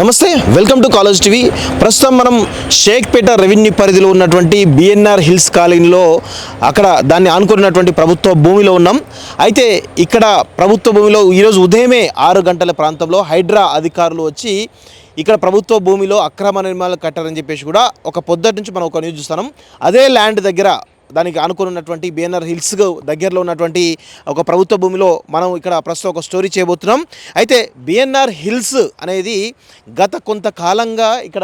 నమస్తే, welcome to college TV. ప్రస్తుతం మనం షేక్పేట రెవెన్యూ పరిధిలో ఉన్నటువంటి బిఎన్ఆర్ హిల్స్ కాలనీలో అక్కడ దాన్ని ఆనుకున్నటువంటి ప్రభుత్వ భూమిలో ఉన్నాం. అయితే ఇక్కడ ప్రభుత్వ భూమిలో ఈరోజు ఉదయమే 6 గంటల ప్రాంతంలో హైడ్రా అధికారులు వచ్చి ఇక్కడ ప్రభుత్వ భూమిలో అక్రమ నిర్మాణాలు కట్టారని చెప్పేసి కూడా ఒక పొద్దుటి నుంచి మనం ఒక న్యూస్ చూస్తున్నాం. అదే ల్యాండ్ దగ్గర దానికి ఆనుకున్నటువంటి బిఎన్ఆర్ హిల్స్ దగ్గరలో ఉన్నటువంటి ఒక ప్రభుత్వ భూమిలో మనం ఇక్కడ ప్రస్తుతం ఒక స్టోరీ చేయబోతున్నాం. అయితే బిఎన్ఆర్ హిల్స్ అనేది గత కొంతకాలంగా ఇక్కడ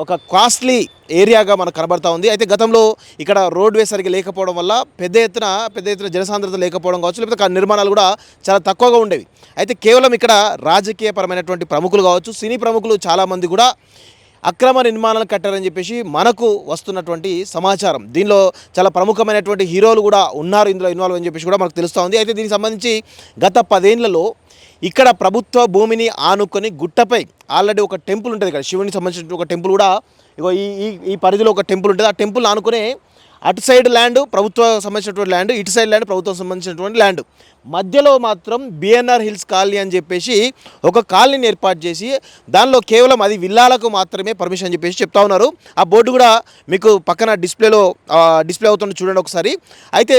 ఒక కాస్ట్లీ ఏరియాగా మనకు కనబడతా ఉంది. అయితే గతంలో ఇక్కడ రోడ్వే సరిగ్గా లేకపోవడం వల్ల పెద్ద ఎత్తున జనసాంద్రత లేకపోవడం కావచ్చు, లేకపోతే నిర్మాణాలు కూడా చాలా తక్కువగా ఉండేవి. అయితే కేవలం ఇక్కడ రాజకీయపరమైనటువంటి ప్రముఖులు కావచ్చు, సినీ ప్రముఖులు చాలామంది కూడా అక్రమ నిర్మాణాలు కట్టారని చెప్పేసి మనకు వస్తున్నటువంటి సమాచారం. దీనిలో చాలా ప్రముఖమైనటువంటి హీరోలు కూడా ఉన్నారు ఇందులో ఇన్వాల్వ్ అని చెప్పేసి కూడా మనకు తెలుస్తూ ఉంది. అయితే దీనికి సంబంధించి గత 10 ఏళ్లలో ఇక్కడ ప్రభుత్వ భూమిని ఆనుకొని గుట్టపై ఆల్రెడీ ఒక టెంపుల్ ఉంటుంది. ఇక్కడ శివునికి సంబంధించిన ఒక టెంపుల్ కూడా ఇగో ఈ పరిధిలో ఒక టెంపుల్ ఉంటుంది. ఆ టెంపుల్ ఆనుకునే అటు సైడ్ ల్యాండ్ ప్రభుత్వ సంబంధించినటువంటి ల్యాండ్, ఇటు సైడ్ ల్యాండ్ ప్రభుత్వం సంబంధించినటువంటి ల్యాండ్, మధ్యలో మాత్రం బిఎన్ఆర్ హిల్స్ కాలనీ అని చెప్పేసి ఒక కాలనీని ఏర్పాటు చేసి దానిలో కేవలం అది విల్లాలకు మాత్రమే పర్మిషన్ చెప్పేసి చెప్తా ఉన్నారు. ఆ బోర్డు కూడా మీకు పక్కన డిస్ప్లే అవుతుంది, చూడండి ఒకసారి. అయితే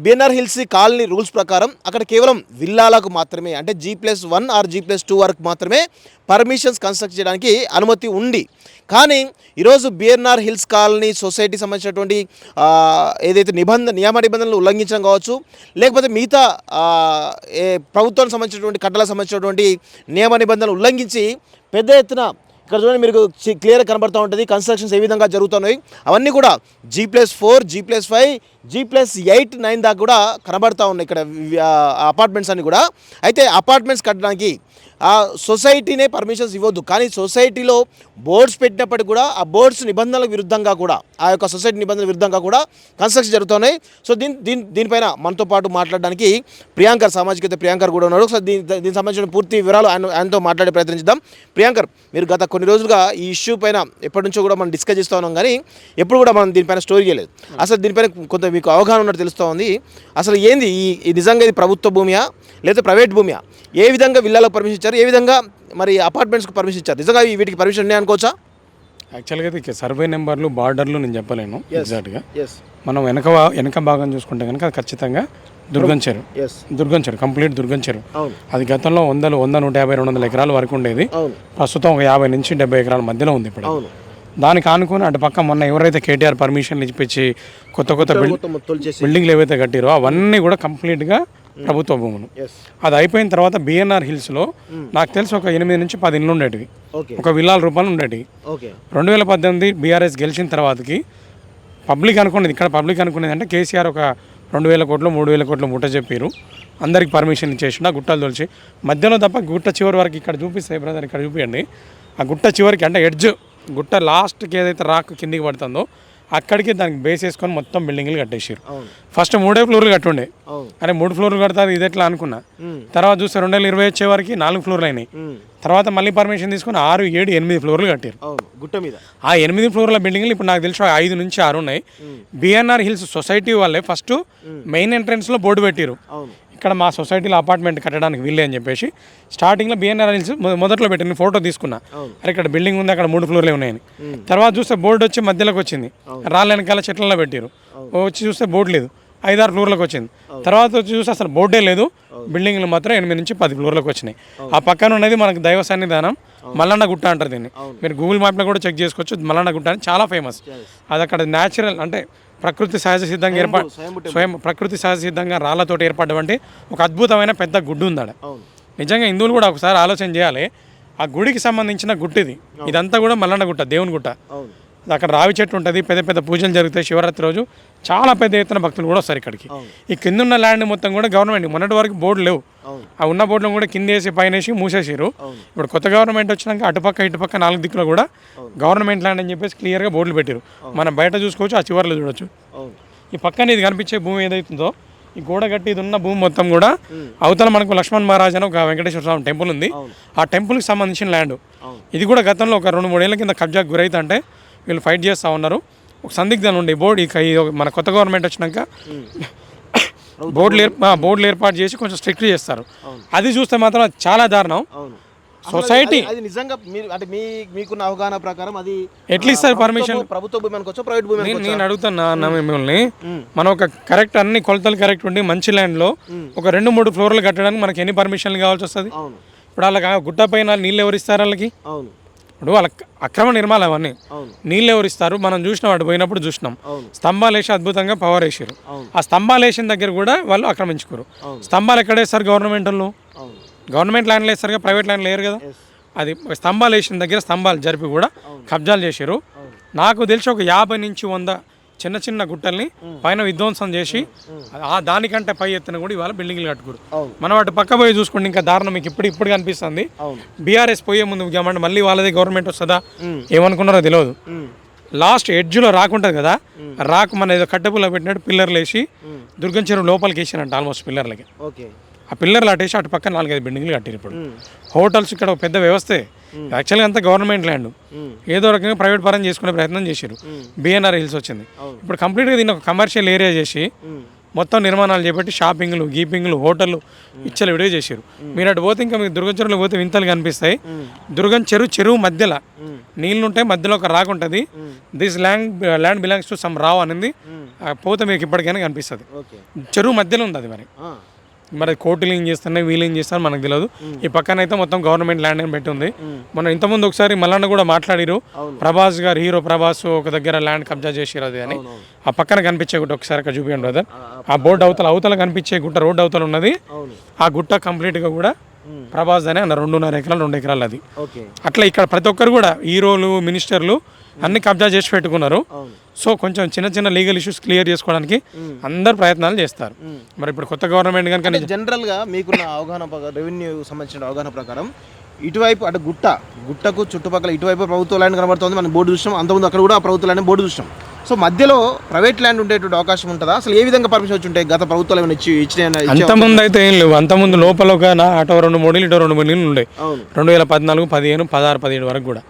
బిఎన్ఆర్ హిల్స్ కాలనీ రూల్స్ ప్రకారం అక్కడ కేవలం విల్లాలకు మాత్రమే, అంటే G+1 ఆర్ G+2 వరకు మాత్రమే పర్మిషన్స్ కన్స్ట్రక్ట్ చేయడానికి అనుమతి ఉంది. కానీ ఈరోజు బిఎన్ఆర్ హిల్స్ కాలనీ సొసైటీ సంబంధించినటువంటి ఏదైతే నియమ నిబంధనలు ఉల్లంఘించడం కావచ్చు, లేకపోతే మిగతా ప్రభుత్వానికి సంబంధించినటువంటి కట్టలకు సంబంధించినటువంటి నియమ నిబంధనలు ఉల్లంఘించి పెద్ద ఎత్తున ఇక్కడ చూడండి, మీరు క్లియర్గా కనబడుతూ ఉంటుంది కన్స్ట్రక్షన్స్ ఏ విధంగా జరుగుతున్నాయి. అవన్నీ కూడా G+4, G+5, G+8, 9 దాకా కూడా కనబడుతూ ఉన్నాయి ఇక్కడ అపార్ట్మెంట్స్ అన్నీ కూడా. అయితే అపార్ట్మెంట్స్ కట్టడానికి ఆ సొసైటీనే పర్మిషన్స్ ఇవ్వద్దు, కానీ సొసైటీలో బోర్డ్స్ పెట్టినప్పటికీ కూడా ఆ బోర్డ్స్ నిబంధనలకు విరుద్ధంగా కూడా, ఆ యొక్క సొసైటీ నిబంధనల విరుద్ధంగా కూడా కన్స్ట్రక్షన్ జరుగుతున్నాయి. సో దీనిపైన మనతో పాటు మాట్లాడడానికి సామాజికత ప్రియాంకర్ కూడా ఉన్నారు. సో దీనికి సంబంధించిన పూర్తి వివరాలు ఆయనతో మాట్లాడే ప్రయత్నించుదాం. ప్రియాంకర్, మీరు గత కొన్ని రోజులుగా ఈ ఇష్యూ పైన ఎప్పటి నుంచో కూడా మనం డిస్కస్ చేస్తూ ఉన్నాం, కానీ ఎప్పుడు కూడా మనం దీనిపైన స్టోరీ చేయలేదు. అసలు దీనిపైన కొంత మీకు అవగాహన ఉన్నట్టు తెలుస్తూ ఉంది. అసలు ఏంది ఈ నిజంగా ఇది ప్రభుత్వ భూమియా లేదా ప్రైవేట్ భూమియా? ఏ విధంగా విల్లాలకు పర్మిషన్ ఇచ్చారు, ఏ విధంగా మరి అపార్ట్మెంట్స్కి పర్మిషన్ ఇచ్చారు? నిజంగా వీటికి పర్మిషన్ ఉన్నాయి అనుకోవచ్చా? యాక్చువల్గా అయితే సర్వే నెంబర్లు, బార్డర్లు నేను చెప్పలేను ఎగ్జాక్ట్గా. మనం వెనక భాగం చూసుకుంటే కనుక అది ఖచ్చితంగా దుర్గం చెరువు, కంప్లీట్ దుర్గం చెరువు. అది గతంలో 100, 150, 200 ఎకరాల వరకు ఉండేది. ప్రస్తుతం ఒక 50 నుంచి 70 ఎకరాల మధ్యలో ఉంది ఇప్పుడు. దానికి ఆనుకుని అటు పక్క మొన్న ఎవరైతే కేటీఆర్ పర్మిషన్లు ఇప్పించి కొత్త బిల్డింగ్లు ఏవైతే కట్టిరో అవన్నీ కూడా కంప్లీట్గా ప్రభుత్వ భూములు. అది అయిపోయిన తర్వాత బిఎన్ఆర్ హిల్స్లో నాకు తెలిసి ఒక 8 నుంచి 10 ఇళ్ళు ఉండేటివి, ఒక విల్లాల రూపాయలు ఉండేటివి. 2018 బీఆర్ఎస్ గెలిచిన తర్వాతకి పబ్లిక్ అనుకునేది అంటే కేసీఆర్ ఒక 2,000 కోట్లు 3,000 కోట్లు ముట్ట చెప్పారు, అందరికి పర్మిషన్ ఇచ్చేసిన గుట్టలు తొలిచి మధ్యలో తప్ప గుట్ట చివరి వరకు ఇక్కడ చూపిస్తాయి బ్రదర్, ఇక్కడ చూపించండి. ఆ గుట్ట చివరికి అంటే ఎడ్జ్ గుట్ట లాస్ట్కి ఏదైతే రాక్ కిందికి పడుతుందో అక్కడికి దానికి బేస్ వేసుకొని మొత్తం బిల్డింగ్లు కట్టేసారు. ఫస్ట్ 3 ఫ్లోర్లు కట్టుండే, అరే 3 ఫ్లోర్లు కడతారు ఇది ఎట్లా అనుకున్నా. తర్వాత చూస్తే 2020 వచ్చే వరకు 4 ఫ్లోర్లు అయినాయి. తర్వాత మళ్ళీ పర్మిషన్ తీసుకుని 6, 7, 8 ఫ్లోర్లు కట్టారు గుట్ట మీద. ఆ 8 ఫ్లోర్ల బిల్డింగ్లు ఇప్పుడు నాకు తెలిసి 5 నుంచి 6 ఉన్నాయి. బిఎన్ఆర్ హిల్స్ సొసైటీ వాళ్ళే ఫస్ట్ మెయిన్ ఎంట్రన్స్లో బోర్డు పెట్టారు, ఇక్కడ మా సొసైటీలో అపార్ట్మెంట్ కట్టడానికి వీళ్ళే అని చెప్పేసి. స్టార్టింగ్లో బిఎన్ఆర్ హిల్స్ మొదట్లో పెట్టి నేను ఫోటో తీసుకున్నా, అరే ఇక్కడ బిల్డింగ్ ఉంది, అక్కడ 3 ఫ్లోర్లే ఉన్నాయని. తర్వాత చూస్తే బోర్డు వచ్చి మధ్యలోకి వచ్చింది, రాళ్ళ వెనకాల చెట్లలో పెట్టారు. వచ్చి చూస్తే బోర్డు లేదు, 5-6 ఫ్లోర్లకు వచ్చింది. తర్వాత వచ్చి చూస్తే అసలు బోర్డే లేదు, బిల్డింగ్లు మాత్రం 8 నుంచి 10 ఫ్లోర్లకు వచ్చినాయి. ఆ పక్కన ఉన్నది మనకు దైవ సన్నిధానం, మల్లన్న గుట్ట అంటారు దీన్ని. మీరు గూగుల్ మ్యాప్లో కూడా చెక్ చేసుకోవచ్చు, మల్లన్న గుట్ట అని చాలా ఫేమస్. అది అక్కడ న్యాచురల్ అంటే ప్రకృతి సహజ సిద్ధంగా రాళ్లతోటి ఏర్పడ్డటువంటి ఒక అద్భుతమైన పెద్ద గుడ్డు ఉంది. నిజంగా హిందువులు కూడా ఒకసారి ఆలోచన చేయాలి, ఆ గుడికి సంబంధించిన గుట్టిది. ఇదంతా కూడా మల్లన్న గుట్ట, దేవుని గుట్ట. అక్కడ రావి చెట్టు ఉంటుంది, పెద్ద పూజలు జరుగుతాయి. శివరాత్రి రోజు చాలా పెద్ద ఎత్తున భక్తులు కూడా వస్తారు ఇక్కడికి. ఈ కింద ఉన్న ల్యాండ్ మొత్తం కూడా గవర్నమెంట్, మొన్నటి వరకు బోర్డు లేవు, ఆ ఉన్న బోర్డులను కూడా కింద వేసి పైన వేసి మూసేసారు. ఇప్పుడు కొత్త గవర్నమెంట్ వచ్చినాక అటుపక్క ఇటుపక్క 4 దిక్కులో కూడా గవర్నమెంట్ ల్యాండ్ అని చెప్పేసి క్లియర్గా బోర్డులు పెట్టారు. మనం బయట చూసుకోవచ్చు, ఆ చివరిలో చూడొచ్చు. ఈ పక్కన ఇది కనిపించే భూమి ఏదైతుందో, ఈ గోడ కట్టి ఇది ఉన్న భూమి మొత్తం కూడా అవతల మనకు లక్ష్మణ్ మహారాజ్ అని ఒక వెంకటేశ్వర స్వామి టెంపుల్ ఉంది, ఆ టెంపుల్కి సంబంధించిన ల్యాండ్. ఇది కూడా గతంలో ఒక 2-3 ఏళ్ళ కింద కబ్జాకు గురైతే వీళ్ళు ఫైట్ చేస్తూ ఉన్నారు. ఒక సందిగ్ధం ఉండే బోర్డు ఇక మన కొత్త గవర్నమెంట్ వచ్చినాక బోర్డులు ఏర్పాటు చేసి కొంచెం స్ట్రిక్ట్ చేస్తారు. అది చూస్తే మాత్రం చాలా దారుణం. సొసైటీ అది నిజంగా మీరు అంటే మీకున్న అవగాహన ప్రకారం అది ఎట్లా ఇస్తారు పర్మిషన్? ప్రభుత్వ భూమి అనుకోవచ్చు, ప్రైవేట్ భూమి అనుకోవచ్చు. నేను అడుగుతున్నా అన్న మిమ్మల్ని, మనం ఒక కరెక్ట్ అన్ని కొలతలు కరెక్ట్ ఉండి మంచి ల్యాండ్లో ఒక 2-3 ఫ్లోర్లు కట్టడానికి మనకి ఎన్ని పర్మిషన్లు కావాల్సి వస్తుంది? అవును ఇప్పుడు వాళ్ళకి గుట్ట పైన నీళ్ళు ఎవరు ఇస్తారు వాళ్ళకి? అవును ఇప్పుడు వాళ్ళకి అక్రమ నిర్మాణం అవన్నీ. అవును నీళ్ళు ఎవరు ఇస్తారు? మనం చూసినాం, అటు పోయినప్పుడు చూసినాం. అవును స్తంభాలు వేసి అద్భుతంగా పవర్ వేసారు. అవును ఆ స్తంభాలు వేసిన దగ్గర కూడా వాళ్ళు ఆక్రమించుకోరు. అవును స్తంభాలు ఎక్కడ వేస్తారు? గవర్నమెంట్ వాళ్ళు. అవును గవర్నమెంట్ ల్యాండ్లో వేస్తారు, ప్రైవేట్ ల్యాండ్లో లేరు కదా. ఎస్ అది స్తంభాలు వేసిన దగ్గర స్తంభాలు జరిపి కూడా కబ్జాలు చేశారు. అవును నాకు తెలిసి ఒక 50 నుంచి 100 చిన్న చిన్న గుట్టల్ని పైన విధ్వంసం చేసి దానికంటే పై ఎత్తున కూడా ఇవాళ బిల్డింగ్లు కట్టుకోరు. అవును మనం అటు పక్క పోయి చూసుకుంటే ఇంకా దారుణం మీకు ఇప్పుడు కనిపిస్తుంది. అవును బీఆర్ఎస్ పోయే ముందు ఏమంటే మళ్ళీ వాళ్ళదే గవర్నమెంట్ వస్తుందా ఏమనుకున్నారో తెలియదు. లాస్ట్ ఎడ్జ్లో రాకుంటుంది కదా, రాకు మన ఏదో కట్టెపుల్ల పెట్టినట్టు పిల్లర్లు వేసి దుర్గం చెరువు లోపలికి వేసారంట. ఆల్మోస్ట్ పిల్లర్లకి ఓకే ఆ పిల్లర్లు అటేసి అటు పక్కన 4-5 బిల్డింగ్లు కట్టారు. ఇప్పుడు హోటల్స్ ఇక్కడ ఒక పెద్ద వ్యవస్థే. యాక్చువల్గా అంతా గవర్నమెంట్ ల్యాండ్, ఏదో రకంగా ప్రైవేట్ పరం చేసుకునే ప్రయత్నం చేశారు. బిఎన్ఆర్ హిల్స్ వచ్చింది. ఇప్పుడు కంప్లీట్గా దీన్ని ఒక కమర్షియల్ ఏరియా చేసి మొత్తం నిర్మాణాలు చేపట్టి షాపింగ్లు గీపింగ్లు హోటళ్ళు ఇచ్చలు విడిగా చేశారు. మీరు అటు పోతే ఇంకా మీకు దుర్గం చెరువులో పోతే వింతలు కనిపిస్తాయి. దుర్గం చెరువు మధ్యలో నీళ్ళు ఉంటాయి, మధ్యలో ఒక రాక్ ఉంటుంది. This land belongs to some Rao అనేది పోతే మీకు ఇప్పటికైనా కనిపిస్తుంది. ఓకే చెరువు మధ్యలో ఉంది అది. మరి కోర్టులు ఏం చేస్తున్నాయి, వీళ్ళు ఏం చేస్తారు మనకు తెలియదు. ఈ పక్కన అయితే మొత్తం గవర్నమెంట్ ల్యాండ్ అని పెట్టి ఉంది. మనం ఇంతకుముందు ఒకసారి మల్లన్న కూడా మాట్లాడిరు, ప్రభాస్ గారు, హీరో ప్రభాస్ ఒక దగ్గర ల్యాండ్ కబ్జా చేసిరు అది అని. ఆ పక్కన కనిపించే గుట్ట ఒకసారి అక్కడ చూపించండి బ్రదర్. ఆ బోర్డు అవతల కనిపించే గుట్ట రోడ్డు అవతల ఉన్నది. ఆ గుట్ట కంప్లీట్గా కూడా ప్రభాస్ అని అన్న 2.5 ఎకరాలు 2 ఎకరాలు అది. అట్లా ఇక్కడ ప్రతి ఒక్కరు కూడా హీరోలు మినిస్టర్లు అన్ని కబ్జా చేసి పెట్టుకున్నారు. సో కొంచెం చిన్న చిన్న లీగల్ ఇష్యూస్ క్లియర్ చేసుకోవడానికి అందరు ప్రయత్నాలు చేస్తారు. మరి ఇప్పుడు కొత్త గవర్నమెంట్ కనుక జనరల్గా మీకున్న అవగాహన రెవెన్యూ సంబంధించిన అవగాహన ప్రకారం ఇటువైపు అంటే గుట్టకు చుట్టుపక్కల ఇటువైపు ప్రభుత్వ ల్యాండ్ కనబడుతుంది, మనం బోర్డు చూసాం. అంతకుముందు అక్కడ కూడా ప్రభుత్వ ల్యాండ్ బోర్డు చూసాం. సో మధ్యలో ప్రైవేట్ ల్యాండ్ ఉండేటువంటి అవకాశం ఉంటుందా? అసలు ఏ విధంగా పర్మిషన్ వచ్చి ఉంటాయి? గత ప్రభుత్వాలు ఏమైనా ఇచ్చిన అంతకుముందు అయితే ఏం లేవు. అంతకుముందు లోపల ఒక అటో 2-3 ఇటో 2 ఉండే. 2014, 15, 16, 17 వరకు కూడా.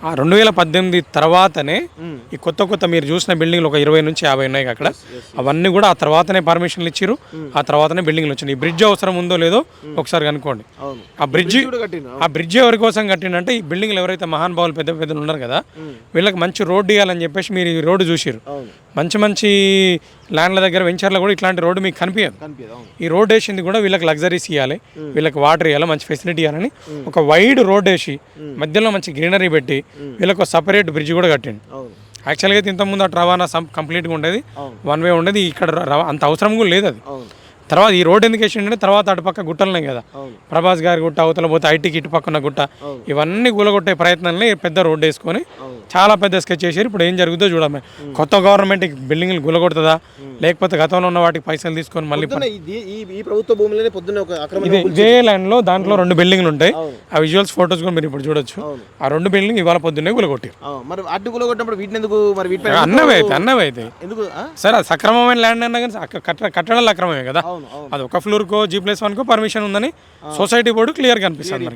ఆ 2018 తర్వాతనే ఈ కొత్త మీరు చూసిన బిల్డింగ్లు ఒక 20 నుంచి 50 ఉన్నాయి అక్కడ. అవన్నీ కూడా ఆ తర్వాతనే పర్మిషన్లు ఇచ్చిరు. ఆ తర్వాతనే బిల్డింగ్లు వచ్చినాయి. ఈ బ్రిడ్జ్ అవసరం ఉందో లేదో ఒకసారి కనుక్కోండి. ఆ బ్రిడ్జ్ ఎవరి కోసం కట్టిందంటే ఈ బిల్డింగ్లు ఎవరైతే మహానుభావులు పెద్దలు ఉన్నారు కదా, వీళ్ళకి మంచి రోడ్డు ఇవ్వాలని చెప్పేసి మీరు ఈ రోడ్డు చూసిరు. మంచి ల్యాండ్ల దగ్గర వెంచర్లో కూడా ఇట్లాంటి రోడ్డు మీకు కనిపించదు. ఈ రోడ్ వేసింది కూడా వీళ్ళకి లగ్జరీస్ ఇవ్వాలి, వీళ్ళకి వాటర్ ఇవ్వాలి, మంచి ఫెసిలిటీ ఇవ్వాలని ఒక వైడ్ రోడ్ వేసి మధ్యలో మంచి గ్రీనరీ పెట్టి వీళ్ళకి సపరేట్ బ్రిడ్జ్ కూడా కట్టిండు. యాక్చువల్గా అయితే ఇంతకుముందు అటు రవాణా కంప్లీట్గా ఉండేది, 1 వే ఉండేది. ఇక్కడ అంత అవసరం కూడా లేదు అది. తర్వాత ఈ రోడ్ ఎందుకు వేసిండే తర్వాత అటుపక్క గుట్టలున్నాయి కదా, ప్రభాస్ గారి గుట్ట అవతల పోతే ఐటీకి ఇటు పక్కన గుట్ట, ఇవన్నీ కూలగొట్టే ప్రయత్నాలని పెద్ద రోడ్డు వేసుకొని చాలా పెద్ద స్కెచ్ చేశారు. ఇప్పుడు ఏం జరుగుతుందో చూడమే. కొత్త గవర్నమెంట్ బిల్డింగ్లు కూలగొడుతుందా లేకపోతే గతంలో ఉన్న వాటికి పైసలు తీసుకొని మళ్ళీ ఈ ప్రభుత్వ భూములనే పొద్దున్న ఇదే ల్యాండ్ లో దాంట్లో 2 బిల్డింగ్లు ఉంటాయి. ఆ విజువల్స్ ఫోటోస్ కూడా మీరు ఇప్పుడు చూడొచ్చు. ఆ 2 బిల్డింగ్ ఇవాళ పొద్దున్నే కూలగొట్టారు. మరి అడ్డు కూలగొట్టినప్పుడు వీటిని ఎందుకు మరి అన్నవే అయితే ఎందుకు సరే సక్రమమైన ల్యాండ్ అన్నా కానీ కట్టడాలు అక్రమమే కదా. అది ఒక ఫ్లోర్కో G+1కో పర్మిషన్ ఉందని సొసైటీ బోర్డు క్లియర్ గా అనిపిస్తుంది.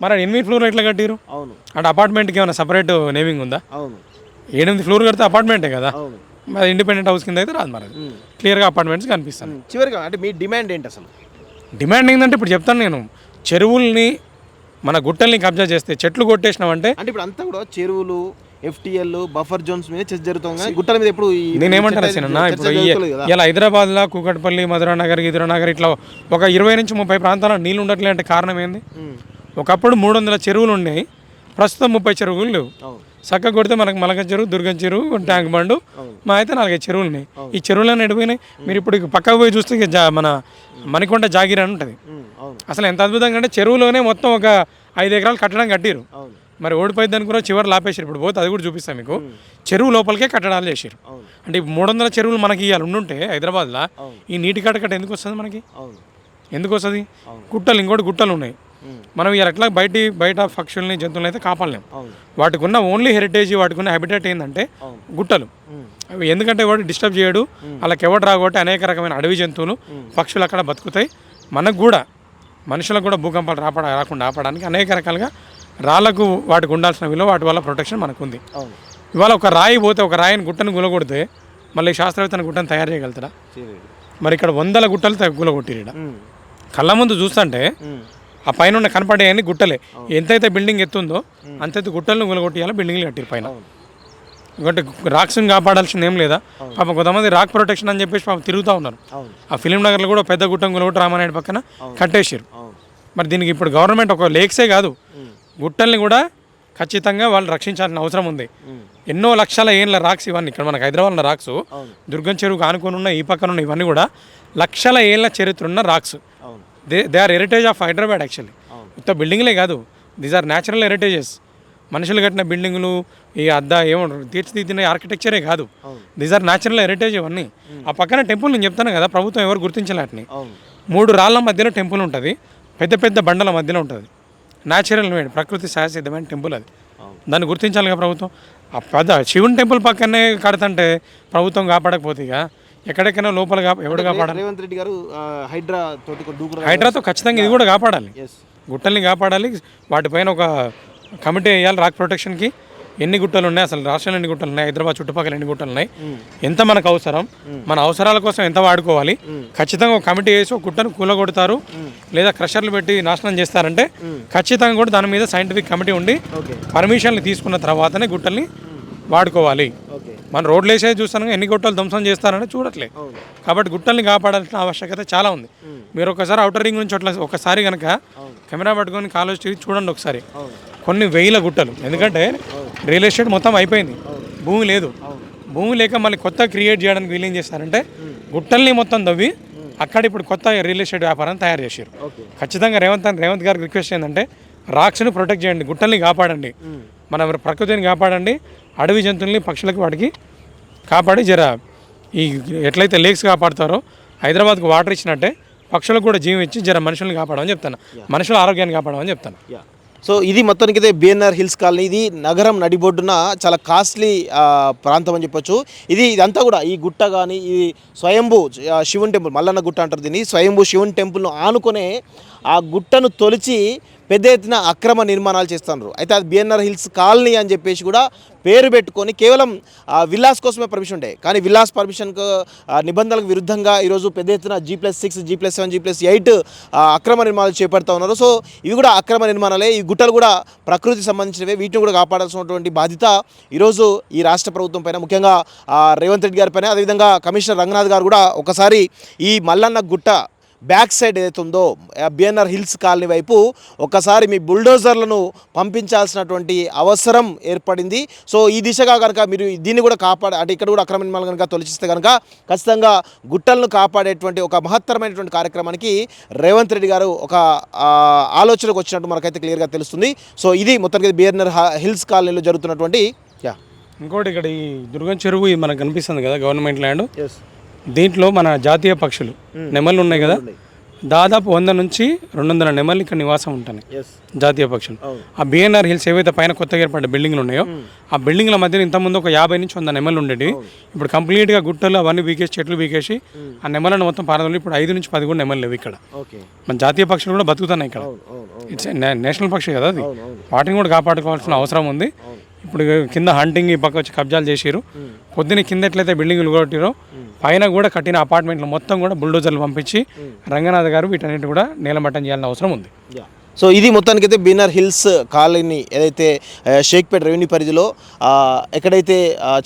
మరి 8 ఫ్లోర్ ఎట్లా కట్టిరు? అంటే అపార్ట్మెంట్కి ఏమైనా సపరేట్ నేమింగ్ ఉందా? 8 ఫ్లోర్ కడితే అపార్ట్మెంటే కదా, మరి ఇండిపెండెంట్ హౌస్ కింద అయితే రాదు. మరి క్లియర్గా అపార్ట్మెంట్స్ కనిపిస్తాను. చివరిగా అంటే మీ డిమాండ్ ఏంటి అసలు? డిమాండ్ ఏంటంటే ఇప్పుడు చెప్తాను నేను, చెరువుల్ని మన గుట్టల్ని కబ్జా చేస్తే చెట్లు కొట్టేసినామంటే అంటే ఇప్పుడు అంతా కూడా చెరువులు FTL బఫర్ జోన్స్ మీద చర్చ జరుగుతుంది. గుట్టల మీద ఎప్పుడు నేనేమంటారా సినన్నా, ఇప్పుడు ఇలా హైదరాబాద్లో కూకట్పల్లి, మధురానగర్, గిరినగర్ ఇట్లా ఒక 20 నుంచి 30 ప్రాంతాల్లో నీళ్ళు ఉండట్లే అంటే కారణం ఏంది? ఒకప్పుడు 300 చెరువులు ఉన్నాయి, ప్రస్తుతం 30 చెరువులు లేవు. చక్కగా కొడితే మనకు మలక చెరువు, దుర్గం చెరువు, ట్యాంక్ బండు, మా అయితే 4-5 చెరువులు ఉన్నాయి. ఈ చెరువులను ఎడిపోయినాయి. మీరు ఇప్పుడు పక్కకు పోయి చూస్తే మన మణికొండ జాగిరి అని ఉంటుంది. అసలు ఎంత అద్భుతంగా అంటే చెరువులోనే మొత్తం ఒక 5 ఎకరాలు కట్టడం కట్టిరు. మరి ఓడిపోయింది అనుకున్న చివరి లాపేసారు. ఇప్పుడు పోతే అది కూడా చూపిస్తాను మీకు. చెరువు లోపలికే కట్టడాలు చేసారు. అంటే 300 చెరువులు మనకి ఇవాళ ఉండుంటే హైదరాబాద్లో ఈ నీటి కట్టకట్ట ఎందుకు వస్తుంది మనకి? ఎందుకు వస్తుంది? గుట్టలు, ఇంకోటి గుట్టలు ఉన్నాయి. మనం ఇలా ఎట్లా బయట పక్షుల్ని జంతువులను అయితే కాపాడలేం. వాటికి ఉన్న ఓన్లీ హెరిటేజ్, వాటికి ఉన్న హ్యాబిటేట్ ఏంటంటే గుట్టలు. అవి ఎందుకంటే వాడు డిస్టర్బ్ చేయడు, వాళ్ళకి ఎవడు రాకపోతే అనేక రకమైన అడవి జంతువులు, పక్షులు అక్కడ బతుకుతాయి. మనకు కూడా మనుషులకు కూడా భూకంపాలు రాకుండా ఆపడానికి అనేక రకాలుగా రాళ్లకు వాటికి ఉండాల్సిన విలువ, వాటి వల్ల ప్రొటెక్షన్ మనకు ఉంది. ఇవాళ ఒక రాయి పోతే, ఒక రాయిని గుట్టను గులగొడితే మళ్ళీ శాస్త్రవేత్తన గుట్టను తయారు చేయగలుగుతాడా? మరి ఇక్కడ 100 గుట్టలు గులగొట్టిరు. కళ్ళ ముందు చూస్తుంటే ఆ పైన ఉన్న కనపడేయని గుట్టలే. ఎంతైతే బిల్డింగ్ ఎత్తుందో అంతైతే గుట్టలను గులగొట్టియాలి, బిల్డింగ్లు కట్టిరు పైన. ఇంకోటి రాక్స్ని కాపాడాల్సింది ఏం లేదా? పాపం కొంతమంది రాక్ ప్రొటెక్షన్ అని చెప్పేసి పాపం తిరుగుతూ ఉన్నారు. ఆ ఫిలిం నగర్లో కూడా పెద్ద గుట్టం గులగొట్టి రామానాయుడు పక్కన కట్టేసారు. మరి దీనికి ఇప్పుడు గవర్నమెంట్ ఒక లేక్సే కాదు, గుట్టల్ని కూడా ఖచ్చితంగా వాళ్ళు రక్షించాల్సిన అవసరం ఉంది. ఎన్నో లక్షల ఏళ్ళ రాక్స్ ఇవన్నీ. ఇక్కడ మనకు హైదరాబాద్ ఉన్న రాక్స్, దుర్గం చెరువుకు ఆనుకొని ఉన్న ఈ పక్కన ఉన్న ఇవన్నీ కూడా లక్షల ఏళ్ళ చరిత్ర ఉన్న rocks. They are heritage of Hyderabad actually. కొత్త బిల్డింగ్లే కాదు, దీస్ ఆర్ న్యాచురల్ హెరిటేజెస్. మనుషులు కట్టిన బిల్డింగులు, ఈ ఏమంటారు తీర్చిదిద్దిన ఆర్కిటెక్చరే కాదు, దీస్ ఆర్ న్యాచురల్ హెరిటేజ్ ఇవన్నీ. ఆ పక్కన టెంపుల్ నేను చెప్తాను కదా, ప్రభుత్వం ఎవరు గుర్తించలేటని. 3 రాళ్ళ మధ్యలో టెంపుల్ ఉంటుంది, పెద్ద పెద్ద బండల మధ్యలో ఉంటుంది. న్యాచురల్ మేడ్, ప్రకృతి సహసిద్ధమైన టెంపుల్ అది. దాన్ని గుర్తించాలి కదా ప్రభుత్వం. ఆ పెద్ద శివుని టెంపుల్ పక్కనే కడతంటే ప్రభుత్వం కాపాడకపోతే ఇక ఎక్కడెక్కడైనా లోపల ఎవడు కాపాడాలి? రేవంత్ రెడ్డి గారు హైడ్రాతో ఖచ్చితంగా ఇది కూడా కాపాడాలి, గుట్టల్ని కాపాడాలి. వాటిపైన ఒక కమిటీ వేయాలి రాక్ ప్రొటెక్షన్కి. ఎన్ని గుట్టలు ఉన్నాయి అసలు, రాష్ట్రంలో ఎన్ని గుట్టలు ఉన్నాయి, హైదరాబాద్ చుట్టుపక్కల ఎన్ని గుట్టలు ఉన్నాయి, ఎంత మనకు అవసరం, మన అవసరాల కోసం ఎంత వాడుకోవాలి, ఖచ్చితంగా ఒక కమిటీ వేసి ఒక గుట్టను కూలగొడతారు లేదా క్రషర్లు పెట్టి నాశనం చేస్తారంటే ఖచ్చితంగా కూడా దాని మీద సైంటిఫిక్ కమిటీ ఉండి పర్మిషన్లు తీసుకున్న తర్వాతనే గుట్టల్ని వాడుకోవాలి. మన రోడ్లు వేసేది చూస్తాను, ఎన్ని గుట్టలు ధ్వంసం చేస్తారని చూడట్లే. కాబట్టి గుట్టల్ని కాపాడాల్సిన ఆవశ్యకత చాలా ఉంది. మీరు ఒకసారి అవుటర్ రింగ్ నుంచి అట్లా ఒకసారి కనుక కెమెరా పట్టుకొని కాలేజ్ తిరిగి చూడండి ఒకసారి. కొన్ని వేల గుట్టలు, ఎందుకంటే రియల్ ఎస్టేట్ మొత్తం అయిపోయింది, భూమి లేదు. భూమి లేక మళ్ళీ కొత్త క్రియేట్ చేయడానికి వీలు ఏం చేస్తారంటే గుట్టల్ని మొత్తం తవ్వి అక్కడ ఇప్పుడు కొత్త రియల్ ఎస్టేట్ వ్యాపారాన్ని తయారు చేశారు. ఖచ్చితంగా రేవంత్ గారికి రిక్వెస్ట్ ఏంటంటే రాక్స్ని ప్రొటెక్ట్ చేయండి, గుట్టల్ని కాపాడండి, మన ప్రకృతిని కాపాడండి, అడవి జంతువుల్ని పక్షులకి వాటికి కాపాడి ఈ ఎట్లయితే లేక్స్ కాపాడుతారో హైదరాబాద్కు వాటర్ ఇచ్చినట్టే పక్షులకు కూడా జీవం ఇచ్చి మనుషుల్ని కాపాడమని చెప్తాను, మనుషుల ఆరోగ్యాన్ని కాపాడమని చెప్తాను. సో ఇది మొత్తానికైతే బిఎన్ఆర్ హిల్స్ కాలనీ. ఇది నగరం నడిబొడ్డున చాలా కాస్ట్లీ ప్రాంతం అని చెప్పొచ్చు. ఇదంతా కూడా ఈ గుట్ట కానీ ఈ స్వయంభూ శివుని టెంపుల్, మల్లన్న గుట్ట అంటారు దీన్ని, స్వయంభూ శివుని టెంపుల్ను ఆనుకునే ఆ గుట్టను తొలిచి పెద్ద ఎత్తున అక్రమ నిర్మాణాలు చేస్తున్నారు. అయితే అది బిఎన్ఆర్ హిల్స్ కాలనీ అని చెప్పేసి కూడా పేరు పెట్టుకొని కేవలం విల్లాస్ కోసమే పర్మిషన్ ఉండే, కానీ విల్లాస్ పర్మిషన్కు నిబంధనలకు విరుద్ధంగా ఈరోజు పెద్ద ఎత్తున G+6, G+7, G+8 అక్రమ నిర్మాణాలు చేపడుతూ ఉన్నారు. సో ఇవి కూడా అక్రమ నిర్మాణాలే. ఈ గుట్టలు కూడా ప్రకృతికి సంబంధించినవే, వీటిని కూడా కాపాడాల్సినటువంటి బాధ్యత ఈరోజు ఈ రాష్ట్ర ప్రభుత్వం పైన, ముఖ్యంగా రేవంత్ రెడ్డి గారి పైన, అదేవిధంగా కమిషనర్ రంగనాథ్ గారు కూడా ఒకసారి ఈ మల్లన్న గుట్ట బ్యాక్ సైడ్ ఏదైతే ఉందో బిఎన్ఆర్ హిల్స్ కాలనీ వైపు ఒకసారి మీ బుల్డోజర్లను పంపించాల్సినటువంటి అవసరం ఏర్పడింది. సో ఈ దిశగా కనుక మీరు దీన్ని కూడా అంటే ఇక్కడ కూడా అక్రమ నిర్మాణాలు కనుక తొలగిస్తే కనుక ఖచ్చితంగా గుట్టలను కాపాడేటువంటి ఒక మహత్తరమైనటువంటి కార్యక్రమానికి రేవంత్ రెడ్డి గారు ఒక ఆలోచనకు వచ్చినట్టు మనకైతే క్లియర్గా తెలుస్తుంది. సో ఇది మొత్తానికి బిఎన్ఆర్ హిల్స్ కాలనీలో జరుగుతున్నటువంటి ఇంకోటి ఇక్కడ ఈ దుర్గం చెరువు మనకు కనిపిస్తుంది కదా, గవర్నమెంట్ ల్యాండ్. దీంట్లో మన జాతీయ పక్షులు నెమళ్ళు ఉన్నాయి కదా, దాదాపు 100 నుంచి 200 నెమళ్ళు ఇక్కడ నివాసం ఉంటాయి, జాతీయ పక్షులు. ఆ బిఎన్ఆర్ హిల్స్ ఏవైతే పైన కొత్తగా ఏర్పడ్డ బిల్డింగ్లు ఉన్నాయో ఆ బిల్డింగ్ల మధ్యన ఇంతకుముందు ఒక 50 నుంచి 100 నెమళ్ళు ఉండేవి. ఇప్పుడు కంప్లీట్గా గుట్టలు అవన్నీ వీకేసి, చెట్లు వీకేసి ఆ నెమలను మొత్తం పారదలు ఇప్పుడు 5 నుంచి 10 కూడా నెమళ్ళు లేవు ఇక్కడ. మన జాతీయ పక్షులు కూడా బతుకుతున్నాయి ఇక్కడ. ఇట్స్ నేషనల్ పక్షి కదా అది, వాటిని కూడా కాపాడుకోవాల్సిన అవసరం ఉంది. ఇప్పుడు కింద హంటింగ్ ఈ పక్క వచ్చి కబ్జాలు చేసారు. పొద్దున్న కింద ఎట్లయితే బిల్డింగ్లు కొట్టిరో పైన కూడా కట్టిన అపార్ట్మెంట్లు మొత్తం కూడా బుల్డోజర్లు పంపించి రంగనాథ్ గారు వీటన్నిటి కూడా నేలమట్టం చేయాల్సిన అవసరం ఉంది. సో ఇది మొత్తానికైతే బిఎన్ఆర్ హిల్స్ కాలనీ ఏదైతే షేక్పేట రెవెన్యూ పరిధిలో ఎక్కడైతే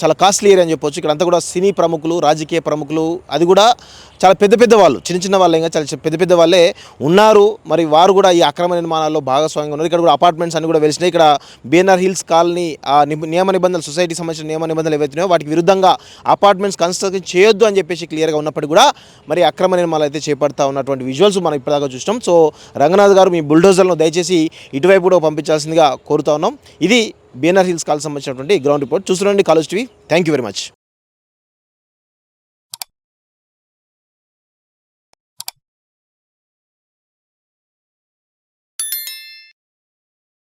చాలా కాస్ట్లీ ఏరియా అని చెప్పొచ్చు. ఇక్కడంతా కూడా సినీ ప్రముఖులు, రాజకీయ ప్రముఖులు, అది కూడా చాలా పెద్ద పెద్ద వాళ్ళు, చిన్న వాళ్ళే చాలా పెద్ద పెద్ద వాళ్ళే ఉన్నారు. మరి వారు కూడా ఈ అక్రమ నిర్మాణాల్లో భాగస్వామ్యంగా ఉన్నారు. ఇక్కడ కూడా అపార్ట్మెంట్స్ అన్ని కూడా వెలిసినాయి. ఇక్కడ బిఎన్ఆర్ హిల్స్ కాలనీ నియమ నిబంధనలు, సొసైటీకి సంబంధించిన నియమ నిబంధనలు ఏవైతున్నాయో వాటికి విరుద్ధంగా అపార్ట్మెంట్స్ కన్స్ట్రక్షన్ చేయొద్దు అని చెప్పేసి క్లియర్గా ఉన్నప్పటికీ కూడా మరి అక్రమ నిర్మాణాలు అయితే చేపడతా ఉన్నటువంటి విజువల్స్ మనం ఇప్పటిదాకా చూసినాం. సో రంగనాథ్ గారు మీ బుల్డోజర్లను దయచేసి ఇటువైపు కూడా పంపించాల్సిందిగా కోరుతా ఉన్నాం. ఇది బిఎన్ఆర్ హిల్స్ కాలనీ సంబంధించినటువంటి గ్రౌండ్ రిపోర్ట్. చూస్తుండండి college TV. Thank you very much.